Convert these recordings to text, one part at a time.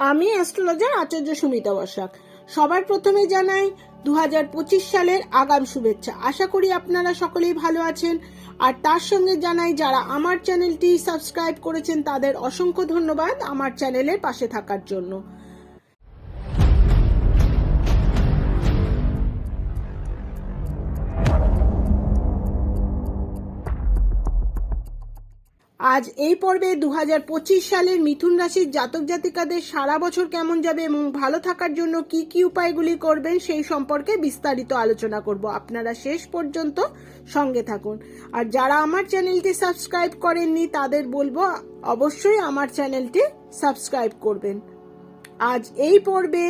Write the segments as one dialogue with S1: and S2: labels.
S1: আমি অ্যাস্ট্রোলজার আচার্য সুমিতা বসাক। সবার প্রথমে জানাই 2025 সালের আগাম শুভেচ্ছা। আশা করি আপনারা সকলেই ভালো আছেন। আর তার সঙ্গে জানাই যারা আমার চ্যানেলটি সাবস্ক্রাইব করেছেন তাদের অসংখ্য ধন্যবাদ আমার চ্যানেলের পাশে থাকার জন্য। আজ এই পর্বে 2025 সালের মিথুন রাশির জাতক জাতিকাদের সারা বছর কেমন যাবে এবং ভালো থাকার জন্য কি কি উপায়গুলি করবেন সেই সম্পর্কে বিস্তারিত আলোচনা করব। আপনারা শেষ পর্যন্ত সঙ্গে থাকুন। আর যারা আমার চ্যানেলটি সাবস্ক্রাইব করেননি তাদের বলবো অবশ্যই আমার চ্যানেলটি সাবস্ক্রাইব করবেন। আজ এই পর্বে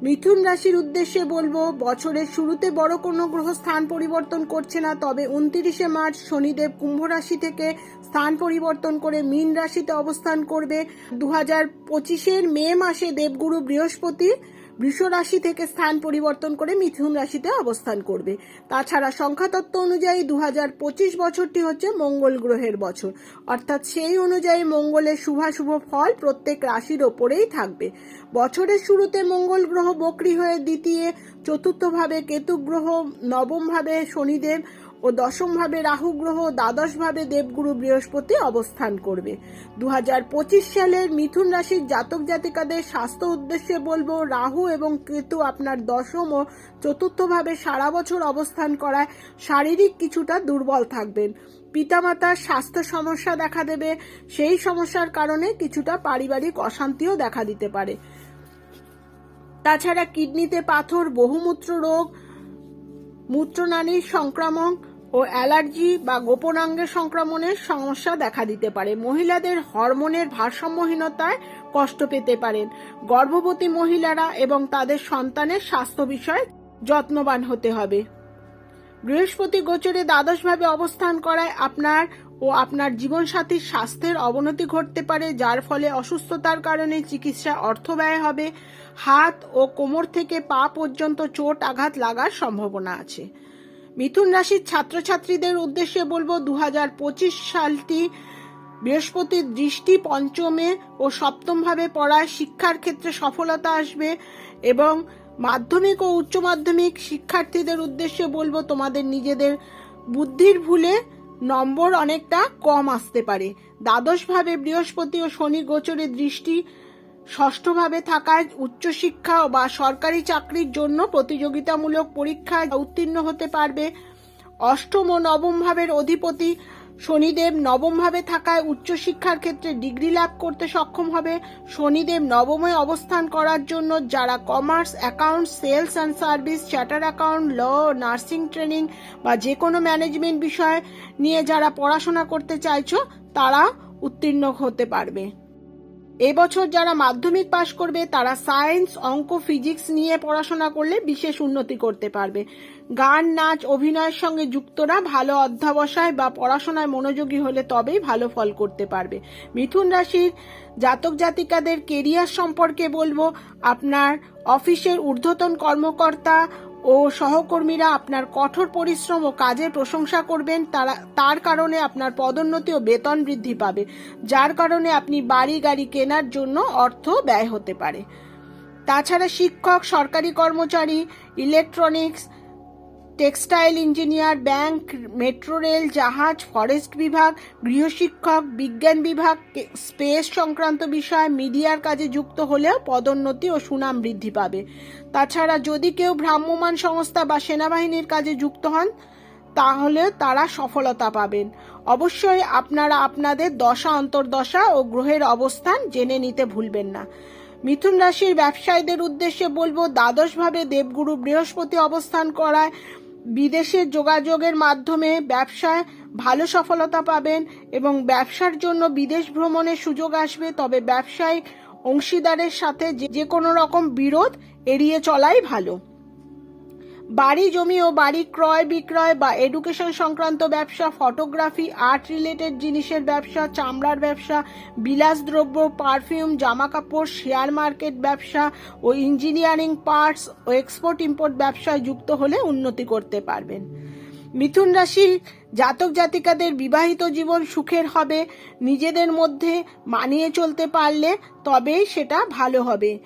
S1: মিথুন রাশির উদ্দেশ্যে বলবো, বছরের শুরুতে বড় কোনো গ্রহ স্থান পরিবর্তন করছে না, তবে 29শে মার্চ শনিদেব কুম্ভ রাশি থেকে স্থান পরিবর্তন করে মীন রাশিতে অবস্থান করবে। 2025-এর মে মাসে দেবগুরু বৃহস্পতি বৃষ রাশি থেকে স্থান পরিবর্তন করে মিথুন রাশিতে অবস্থান করবে। তাছাড়া সংখ্যাতত্ত্ব অনুযায়ী 2025 বছরটি হচ্ছে মঙ্গল গ্রহের বছর, অর্থাৎ সেই অনুযায়ী মঙ্গলের শুভাশুভ ফল প্রত্যেক রাশির ওপরেই থাকবে। বছরের শুরুতে মঙ্গল গ্রহ বক্রী হয়ে দ্বিতীয় চতুর্থ ভাবে কেতু গ্রহ, নবম ভাবে শনিদেব ও দশম ভাবে রাহু গ্রহ, দ্বাদশ ভাবে দেবগুরু বৃহস্পতি অবস্থান করবে। 2025 সালের মিথুন রাশির জাতক জাতিকাদের স্বাস্থ্য উদ্দেশ্যে বলবো, রাহু এবং কেতু আপনার দশম ও চতুর্থ ভাবে সারা বছর অবস্থান করায় শারীরিক কিছুটা দুর্বল থাকবেন। পিতামাতার স্বাস্থ্য সমস্যা দেখা দেবে, সেই সমস্যার কারণে কিছুটা পারিবারিক অশান্তিও দেখা দিতে পারে। তাছাড়া কিডনিতে পাথর, বহুমূত্র রোগ, মূত্রনালীর সংক্রমণ ও অ্যালার্জি বা গোপনাঙ্গের সংক্রমণের সমস্যা দেখা দিতে পারে। মহিলাদের হরমোনের ভারসাম্যহীনতায় কষ্ট পেতে পারেন। গর্ভবতী মহিলারা এবং তাদের সন্তানের স্বাস্থ্য বিষয়ে যত্নবান হতে হবে। বৃহস্পতি গোচরে দ্বাদশভাবে অবস্থান করায় আপনার ও আপনার জীবনসাথীর স্বাস্থ্যের অবনতি ঘটতে পারে, যার ফলে অসুস্থতার কারণে চিকিৎসা অর্থ ব্যয় হবে। হাত ও কোমর থেকে পা পর্যন্ত চোট আঘাত লাগার সম্ভাবনা আছে। মিথুন রাশির ছাত্রছাত্রীদের উদ্দেশ্যে বলবো, 2025 সালটি বৃহস্পতির দৃষ্টি পঞ্চমে ও সপ্তম ভাবে পড়ায় শিক্ষার ক্ষেত্রে সফলতা আসবে। এবং মাধ্যমিক ও উচ্চ মাধ্যমিক শিক্ষার্থীদের উদ্দেশ্যে বলবো, তোমাদের নিজেদের বুদ্ধির ভুলে নম্বর অনেকটা কম আসতে পারে। দ্বাদশভাবে বৃহস্পতি ও শনি গোচরের দৃষ্টি ষষ্ঠভাবে থাকায় উচ্চশিক্ষা বা সরকারি চাকরির জন্য প্রতিযোগিতামূলক পরীক্ষায় উত্তীর্ণ হতে পারবে। অষ্টম ও নবম ভাবের অধিপতি শনিদেব নবম ভাবে থাকায় উচ্চশিক্ষার ক্ষেত্রে ডিগ্রি লাভ করতে সক্ষম হবে। শনিদেব নবমে অবস্থান করার জন্য যারা commerce, account, sales and service, charter account, law, nursing training বা যে কোনো ম্যানেজমেন্ট বিষয় নিয়ে যারা পড়াশোনা করতে চাইছো তারা উত্তীর্ণ হতে পারবে। এবছর যারা মাধ্যমিক পাশ করবে তারা সায়েন্স, অঙ্ক, ফিজিক্স নিয়ে পড়াশোনা করলে বিশেষ উন্নতি করতে পারবে। গান, নাচ, অভিনয়ের সঙ্গে যুক্তরা ভালো অধ্যবসায় বা পড়াশোনায় মনোযোগী হলে তবেই ভালো ফল করতে পারবে। মিথুন রাশির জাতক জাতিকাদের কেরিয়ার সম্পর্কে বলবো, আপনার অফিসের ঊর্ধ্বতন কর্মকর্তা ও সহকর্মীরা আপনার কঠোর পরিশ্রম ও কাজের প্রশংসা করবেন। তার কারণে আপনার পদোন্নতি ও বেতন বৃদ্ধি পাবে, যার কারণে আপনি বাড়ি গাড়ি কেনার জন্য অর্থ ব্যয় হতে পারে। তাছাড়া শিক্ষক, সরকারি কর্মচারী, electronics, textile engineer, bank, metro rail, জাহাজ, ফরেস্ট বিভাগ, গৃহশিক্ষক, বিজ্ঞান বিভাগ, স্পেস সংক্রান্ত বিষয়, মিডিয়ার কাজে যুক্ত হলেও পদোন্নতি ও সুনাম বৃদ্ধি পাবে। তাছাড়া যদি কেউ ভ্রাম্যমাণ সংস্থা বা সেনাবাহিনীর কাজে যুক্ত হন তাহলে তারা সফলতা পাবেন। অবশ্যই আপনারা আপনাদের দশা অন্তর্দশা ও গ্রহের অবস্থান জেনে নিতে ভুলবেন না। মিথুন রাশির ব্যবসায়ীদের উদ্দেশ্যে বলবো, দ্বাদশভাবে দেবগুরু বৃহস্পতি অবস্থান করায় বিদেশের যোগাযোগের মাধ্যমে ব্যবসায় ভালো সফলতা পাবেন এবং ব্যবসার জন্য বিদেশ ভ্রমণের সুযোগ আসবে। তবে ব্যবসায়িক অংশীদারের সাথে যে কোনো রকম বিরোধ এড়িয়ে চলাই ভালো। বাড়ি, জমি ও বাড়ি ক্রয় বিক্রয় বা এডুকেশন সংক্রান্ত ব্যবসা, ফটোগ্রাফি, আর্ট রিলেটেড জিনিসের ব্যবসা, চামড়ার ব্যবসা, বিলাসদ্রব্য, পারফিউম, জামা কাপড়, শেয়ার মার্কেট ব্যবসা ও ইঞ্জিনিয়ারিং, পার্টস ও এক্সপোর্ট ইম্পোর্ট ব্যবসায় যুক্ত হলে উন্নতি করতে পারবেন। মিথুন রাশি জাতক জাতিকাদের বিবাহিত জীবন সুখের হবে। নিজেদের মধ্যে মানিয়ে চলতে পারলে তবেই সেটা ভালো হবে।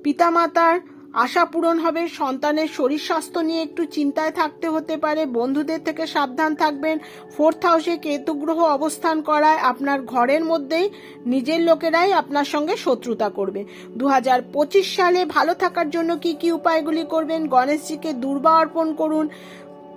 S1: পিতামাতার আশা পূরণ হবে। সন্তানের শরীর স্বাস্থ্য নিয়ে একটু চিন্তায় থাকতে হতে পারে। বন্ধুদের থেকে সাবধান থাকবেন। 4th হাউসে কেতু গ্রহ অবস্থান করায় আপনার ঘরের মধ্যেই নিজের লোকেরাই আপনার সঙ্গে শত্রুতা করবে। 2025 সালে ভালো থাকার জন্য কি কি উপায়গুলি করবেন? গণেশজিকে দূর্বা অর্পণ করুন,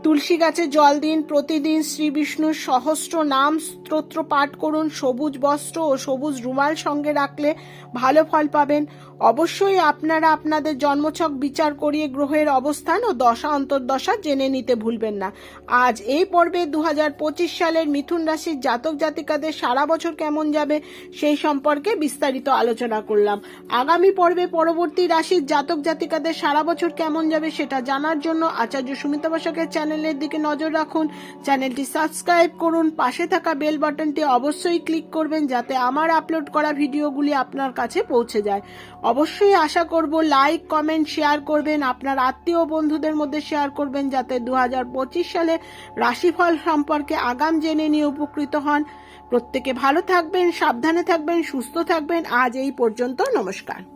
S1: তুলসী গাছে জল দিন, প্রতিদিন শ্রী বিষ্ণুর সহস্র নাম স্তোত্র পাঠ করুন, সবুজ বস্ত্র ও সবুজ রুমাল সঙ্গে রাখলে ভালো ফল পাবেন। অবশ্যই আপনারা আপনাদের জন্মছক বিচার করিয়ে গ্রহের অবস্থান ও দশা অন্তর্দশা জেনে নিতে ভুলবেন না। আজ এই পর্বে 2025 সালের মিথুন রাশির জাতক জাতিকাদের সারা বছর কেমন যাবে সেই সম্পর্কে বিস্তারিত আলোচনা করলাম। আগামী পর্বে পরবর্তী রাশির জাতক জাতিকাদের সারা বছর কেমন যাবে সেটা জানার জন্য আচার্য সুমিতা বসাকের চ্যানেলের দিকে নজর রাখুন। চ্যানেলটি সাবস্ক্রাইব করুন, পাশে থাকা বেল বাটনটি অবশ্যই ক্লিক করবেন যাতে আমার আপলোড করা ভিডিওগুলি আপনার কাছে পৌঁছে যায়। অবশ্যই আশা করব লাইক, কমেন্ট, শেয়ার করবেন, আপনার আত্মীয় বন্ধুদের মধ্যে শেয়ার করবেন যাতে 2025 সালে রাশিফল সম্পর্কে আগাম জেনে নিয়ে উপকৃত হন। প্রত্যেকে ভালো থাকবেন, সাবধানে থাকবেন, সুস্থ থাকবেন। আজ এই পর্যন্ত, নমস্কার।